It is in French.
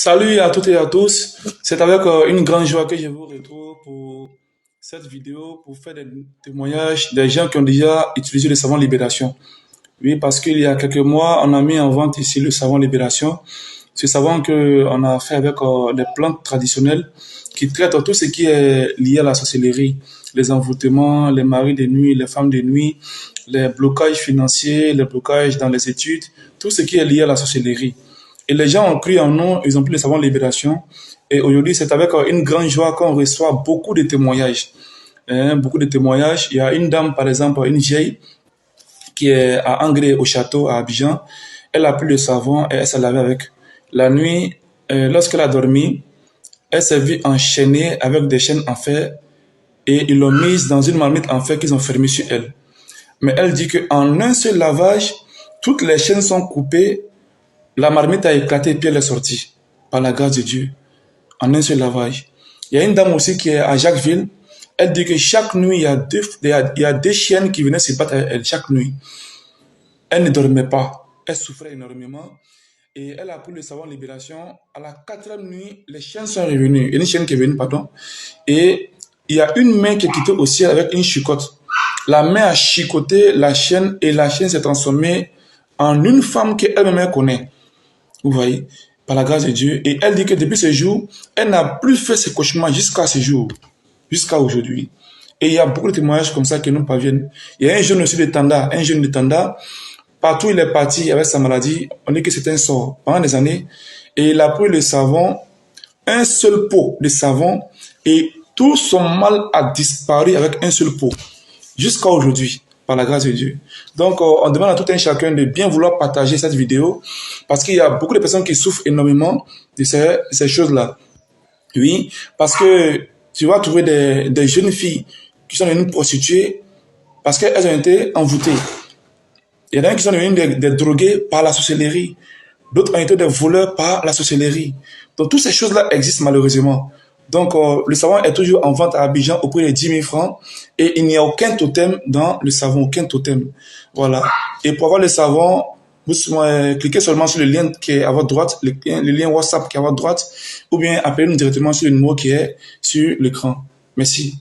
Salut à toutes et à tous. C'est avec une grande joie que je vous retrouve pour cette vidéo pour faire des témoignages des gens qui ont déjà utilisé le savon Libération. Oui, parce qu'il y a quelques mois, on a mis en vente ici le savon Libération. Ce savon que on a fait avec les plantes traditionnelles qui traitent tout ce qui est lié à la sorcellerie, les envoûtements, les maris de nuit, les femmes de nuit, les blocages financiers, les blocages dans les études, tout ce qui est lié à la sorcellerie. Et les gens ont cru en nous, ils ont pris le savon Libération. Et aujourd'hui, c'est avec une grande joie qu'on reçoit beaucoup de témoignages. Beaucoup de témoignages. Il y a une dame, par exemple, une vieille, qui est à Angré, au château, à Abidjan. Elle a pris le savon et elle s'est lavée avec. La nuit, lorsqu'elle a dormi, elle s'est vue enchaînée avec des chaînes en fer et ils l'ont mise dans une marmite en fer qu'ils ont fermée sur elle. Mais elle dit qu'en un seul lavage, toutes les chaînes sont coupées, la marmite a éclaté et puis elle est sortie par la grâce de Dieu en un seul lavage. Il y a une dame aussi qui est à Jacquesville. Elle dit que chaque nuit, il y a deux chiennes qui venaient se battre avec elle chaque nuit. Elle ne dormait pas. Elle souffrait énormément. Et elle a pris le savon Libération. À la quatrième nuit, les chiennes sont revenues. Une chienne qui est venue, pardon. Et il y a une main qui est quittée au ciel avec une chicotte. La main a chicoté la chienne et la chienne s'est transformée en une femme qu'elle-même connaît. Vous voyez, par la grâce de Dieu. Et elle dit que depuis ce jour, elle n'a plus fait ce cauchemar jusqu'à ce jour, jusqu'à aujourd'hui. Et il y a beaucoup de témoignages comme ça qui nous parviennent. Il y a un jeune aussi de Tanda, un jeune de Tanda, partout où il est parti avec sa maladie, on dit que c'est un sort pendant des années. Et il a pris le savon, un seul pot de savon, et tout son mal a disparu avec un seul pot, jusqu'à aujourd'hui, par la grâce de Dieu. Donc, on demande à tout un chacun de bien vouloir partager cette vidéo, parce qu'il y a beaucoup de personnes qui souffrent énormément de ces choses-là. Oui, parce que tu vas trouver des jeunes filles qui sont devenues prostituées parce qu'elles ont été envoûtées. Il y en a qui sont devenus des drogués par la sorcellerie. D'autres ont été des voleurs par la sorcellerie. Donc, toutes ces choses-là existent malheureusement. Donc, le savon est toujours en vente à Abidjan au prix de 10 000 francs et il n'y a aucun totem dans le savon, aucun totem. Voilà. Et pour avoir le savon, vous cliquez seulement sur le lien qui est à votre droite, le lien WhatsApp qui est à votre droite, ou bien appelez-nous directement sur le numéro qui est sur l'écran. Merci.